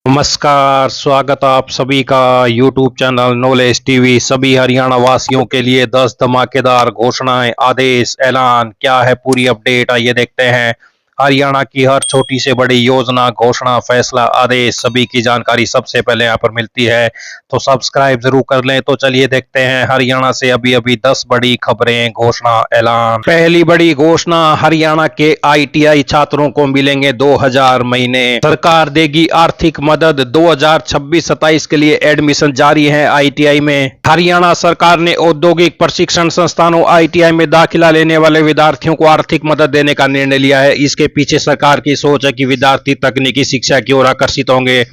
नमस्कार, स्वागत आप सभी का यूट्यूब चैनल नॉलेज टीवी। सभी हरियाणा वासियों के लिए 10 धमाकेदार घोषणाएं, आदेश, ऐलान क्या है पूरी अपडेट आइए देखते हैं। हरियाणा की हर छोटी से बड़ी योजना, घोषणा, फैसला, आदेश सभी की जानकारी सबसे पहले यहाँ पर मिलती है, तो सब्सक्राइब जरूर कर लें। तो चलिए देखते हैं हरियाणा से अभी अभी 10 बड़ी खबरें, घोषणा, ऐलान। पहली बड़ी घोषणा, हरियाणा के आईटीआई छात्रों को मिलेंगे 2000 महीने। सरकार देगी आर्थिक मदद। 2026-27 के लिए एडमिशन जारी है आईटीआई में। हरियाणा सरकार ने औद्योगिक प्रशिक्षण संस्थानों आईटीआई में दाखिला लेने वाले विद्यार्थियों को आर्थिक मदद देने का निर्णय लिया है। इसके पीछे सरकार की सोच है कि विद्यार्थी तकनीकी शिक्षा की ओर आकर्षित होंगे।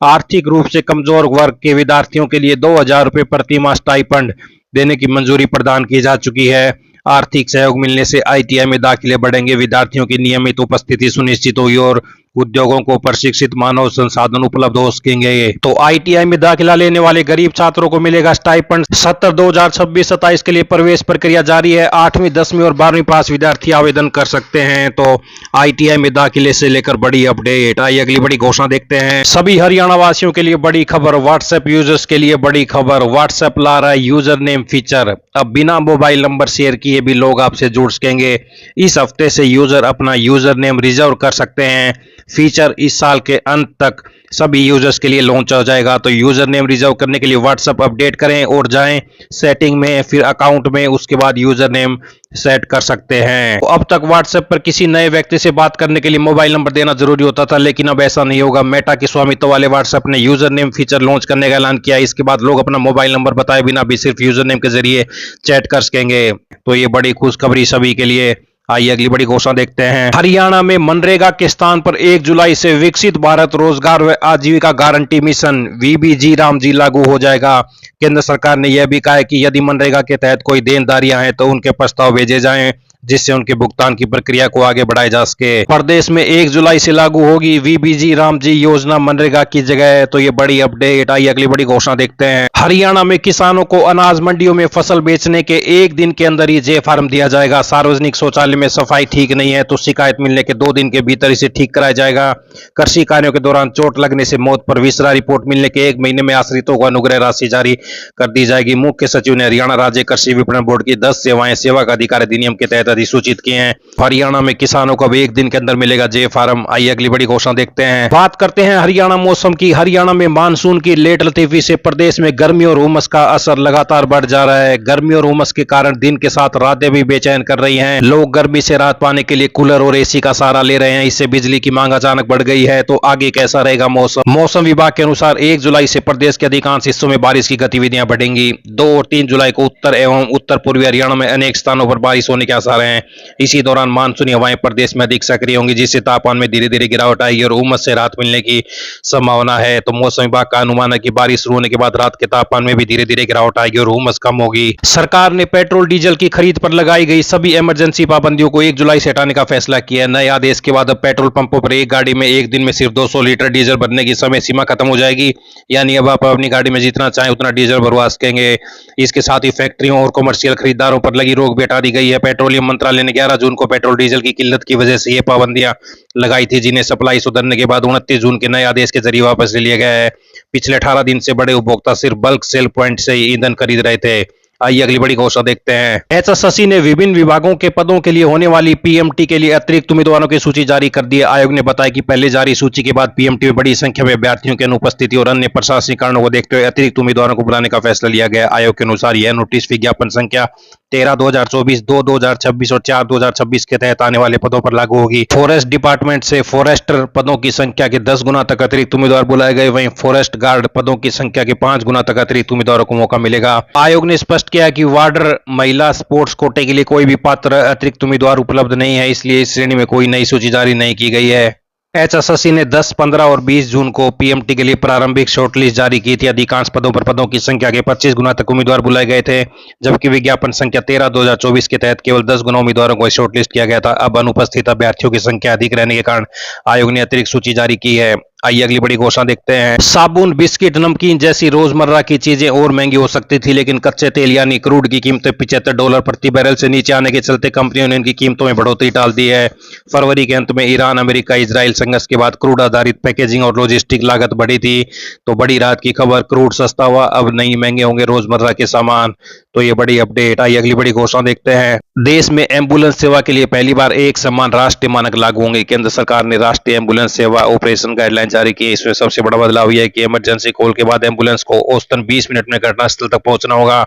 आर्थिक रूप से कमजोर वर्ग के विद्यार्थियों के लिए 2000 रुपए प्रति माह स्टाइपेंड देने की मंजूरी प्रदान की जा चुकी है। आर्थिक सहयोग मिलने से आईटीआई में दाखिले बढ़ेंगे, विद्यार्थियों की नियमित उपस्थिति सुनिश्चित हुई और उद्योगों को प्रशिक्षित मानव संसाधन उपलब्ध हो सकेंगे। तो आईटीआई में दाखिला लेने वाले गरीब छात्रों को मिलेगा स्टाइपेंड। 2026-27 के लिए प्रवेश प्रक्रिया जारी है। 8वीं, 10वीं और 12वीं पास विद्यार्थी आवेदन कर सकते हैं। तो आईटीआई में दाखिले से लेकर बड़ी अपडेट। आइए अगली बड़ी घोषणा देखते हैं। सभी हरियाणा वासियों के लिए बड़ी खबर, व्हाट्सएप यूजर्स के लिए बड़ी खबर। व्हाट्सएप ला रहा है यूजर नेम फीचर। अब बिना मोबाइल नंबर शेयर किए भी लोग आपसे जुड़ सकेंगे। इस हफ्ते से यूजर अपना यूजर नेम रिजर्व कर सकते हैं। फीचर इस साल के अंत तक सभी यूजर्स के लिए लॉन्च हो जाएगा। तो यूजर नेम रिजर्व करने के लिए व्हाट्सएप अपडेट करें और जाएं सेटिंग में, फिर अकाउंट में, उसके बाद यूजर नेम सेट कर सकते हैं। तो अब तक व्हाट्सएप पर किसी नए व्यक्ति से बात करने के लिए मोबाइल नंबर देना जरूरी होता था, लेकिन अब ऐसा नहीं होगा। मेटा के स्वामित्व वाले व्हाट्सएप ने यूजर नेम फीचर लॉन्च करने का ऐलान किया। इसके बाद लोग अपना मोबाइल नंबर बताए बिना भी सिर्फ यूजर नेम के जरिए चैट कर सकेंगे। तो ये बड़ी खुशखबरी सभी के लिए। आइए अगली बड़ी घोषणा देखते हैं। हरियाणा में मनरेगा के स्थान पर 1 जुलाई से विकसित भारत रोजगार व आजीविका गारंटी मिशन वीबीजी रामजी लागू हो जाएगा। केंद्र सरकार ने यह भी कहा है कि यदि मनरेगा के तहत कोई देनदारियां हैं तो उनके प्रस्ताव भेजे जाएं, जिससे उनके भुगतान की प्रक्रिया को आगे बढ़ाया जा सके। प्रदेश में 1 जुलाई से लागू होगी वीबीजी रामजी योजना मनरेगा की जगह। तो ये बड़ी अपडेट। आइए अगली बड़ी घोषणा देखते हैं। हरियाणा में किसानों को अनाज मंडियों में फसल बेचने के 1 दिन के अंदर ही जे फार्म दिया जाएगा। सार्वजनिक शौचालय में सफाई ठीक नहीं है तो शिकायत मिलने के 2 दिन के भीतर इसे ठीक कराया जाएगा। कृषि कार्यों के दौरान चोट लगने से मौत पर विसरा रिपोर्ट मिलने के 1 महीने में आश्रितों को अनुग्रह राशि जारी कर दी जाएगी। मुख्य सचिव ने हरियाणा राज्य कृषि विपणन बोर्ड की 10 सेवाएं सेवा का अधिकार अधिनियम के तहत अधिसूचित किए हैं। हरियाणा में किसानों को अब 1 दिन के अंदर मिलेगा जे फार्म। आइए अगली बड़ी घोषणा देखते हैं। बात करते हैं हरियाणा मौसम की। हरियाणा में मानसून की लेट लतीफी से प्रदेश में गर्मी और उमस का असर लगातार बढ़ जा रहा है। गर्मी और उमस के कारण दिन के साथ रातें भी बेचैन कर रही हैं। लोग गर्मी से राहत पाने के लिए कूलर और एसी का सहारा ले रहे हैं। इससे बिजली की मांग अचानक बढ़ गई है। तो आगे कैसा रहेगा मौसम? मौसम विभाग के अनुसार 1 जुलाई से प्रदेश के अधिकांश हिस्सों में बारिश की गतिविधियां बढ़ेंगी। 2 और 3 जुलाई को उत्तर एवं उत्तर पूर्वी हरियाणा में अनेक स्थानों पर बारिश होने के आसार हैं। इसी दौरान मानसूनी हवाएं प्रदेश में अधिक सक्रिय होंगी, जिससे तापमान में धीरे धीरे गिरावट आएगी और उमस से राहत मिलने की संभावना है। तो मौसम विभाग का अनुमान है कि बारिश शुरू होने के बाद रात के तापमान में भी धीरे धीरे गिरावट आएगी और उमस कम होगी। सरकार ने पेट्रोल डीजल की खरीद पर लगाई गई सभी इमरजेंसी पाबंदियों को 1 जुलाई से हटाने का फैसला किया है। नए आदेश के बाद अब पेट्रोल पंपों पर एक गाड़ी में एक दिन में सिर्फ 200 लीटर डीजल भरने की समय सीमा खत्म हो जाएगी। यानी अब आप अपनी गाड़ी में जितना चाहें उतना डीजल भरवा सकेंगे। इसके साथ ही फैक्ट्रियों और कमर्शियल खरीदारों पर लगी रोक भी हटा दी गई है। पेट्रोलियम मंत्रालय ने 11 जून को पेट्रोल डीजल की किल्लत की वजह से ये पाबंदियां लगाई थी, जिन्हें सप्लाई सुधरने के बाद 29 जून के नए आदेश के जरिए वापस ले लिया गया है। पिछले 18 दिन से बड़े उपभोक्ता सिर्फ बल्क सेल पॉइंट से ईंधन खरीद रहे थे। आइए अगली बड़ी घोषणा देखते हैं। एचएसएससी ने विभिन्न विभागों के पदों के लिए होने वाली पीएमटी के लिए अतिरिक्त उम्मीदवारों की सूची जारी कर दी है। आयोग ने बताया कि पहले जारी सूची के बाद पीएमटी में बड़ी संख्या में अभ्यर्थियों की अनुपस्थिति और अन्य प्रशासनिक कारणों को देखते हुए अतिरिक्त उम्मीदवारों को बुलाने का फैसला लिया गया। आयोग के अनुसार यह नोटिस विज्ञापन संख्या 13/2024, 2/2026 और 4/2026 के तहत आने वाले पदों पर लागू होगी। फॉरेस्ट डिपार्टमेंट से फॉरेस्टर पदों की संख्या के 10 गुना तक अतिरिक्त उम्मीदवार बुलाए गए। वहीं फॉरेस्ट गार्ड पदों की संख्या के 5 गुना तक अतिरिक्त उम्मीदवारों को मौका मिलेगा। आयोग ने स्पष्ट किया कि वार्डर महिला स्पोर्ट्स कोटे के लिए कोई भी पात्र अतिरिक्त उम्मीदवार उपलब्ध नहीं है, इसलिए इस श्रेणी में कोई नई सूची जारी नहीं की गई है। एचएसएससी ने 10, 15 और 20 जून को पीएमटी के लिए प्रारंभिक शॉर्टलिस्ट जारी की थी। अधिकांश पदों पर पदों की संख्या के 25 गुना तक उम्मीदवार बुलाए गए थे, जबकि विज्ञापन संख्या 13/2024 के तहत केवल 10 गुना उम्मीदवारों को शॉर्टलिस्ट किया गया था। अब अनुपस्थित अभ्यर्थियों की संख्या अधिक रहने के कारण आयोग ने अतिरिक्त सूची जारी की है। आइए अगली बड़ी घोषणा देखते हैं। साबुन, बिस्किट, नमकीन जैसी रोजमर्रा की चीजें और महंगी हो सकती थी, लेकिन कच्चे तेल यानी क्रूड की कीमतें $75 प्रति बैरल से नीचे आने के चलते कंपनियों ने इनकी कीमतों में बढ़ोतरी डाल दी है। फरवरी के अंत में ईरान, अमेरिका, इजराइल संघर्ष के बाद क्रूड आधारित पैकेजिंग और लॉजिस्टिक लागत बढ़ी थी, तो बड़ी राहत की खबर, क्रूड सस्ता हुआ, अब नहीं महंगे होंगे रोजमर्रा के सामान। तो ये बड़ी अपडेट। आइए अगली बड़ी घोषणा देखते हैं। देश में एम्बुलेंस सेवा के लिए पहली बार एक समान राष्ट्रीय मानक लागू होंगे। केंद्र सरकार ने राष्ट्रीय एम्बुलेंस सेवा ऑपरेशन गाइडलाइन जारी की है। इसमें सबसे बड़ा बदलाव यह है कि इमरजेंसी कॉल के बाद एम्बुलेंस को औसतन 20 मिनट में घटनास्थल तक पहुंचना होगा।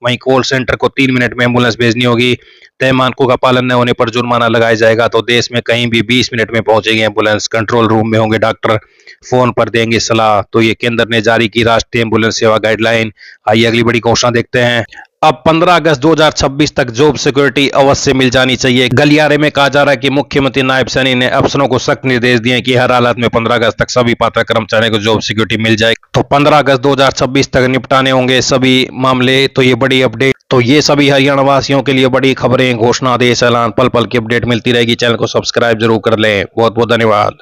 वहीं कॉल सेंटर को 3 मिनट में एम्बुलेंस भेजनी होगी। तय मानकों का पालन न होने पर जुर्माना लगाया जाएगा। तो देश में कहीं भी 20 मिनट में पहुंचेगी एम्बुलेंस। कंट्रोल रूम में होंगे डॉक्टर, फोन पर देंगे सलाह। तो ये केंद्र ने जारी की राष्ट्रीय एम्बुलेंस सेवा गाइडलाइन। आइए अगली बड़ी घोषणा देखते हैं। अब 15 अगस्त 2026 तक जॉब सिक्योरिटी अवश्य मिल जानी चाहिए। गलियारे में कहा जा रहा है कि मुख्यमंत्री नायब सैनी ने अफसरों को सख्त निर्देश दिए कि हर हालत में 15 अगस्त तक सभी पात्र कर्मचारियों को जॉब सिक्योरिटी मिल जाए। तो 15 अगस्त 2026 तक निपटाने होंगे सभी मामले। तो ये बड़ी अपडेट। तो ये सभी हरियाणा वासियों के लिए बड़ी खबरें, घोषणा, आदेश, ऐलान, पल पल की अपडेट मिलती रहेगी। चैनल को सब्सक्राइब जरूर कर लें। बहुत बहुत धन्यवाद।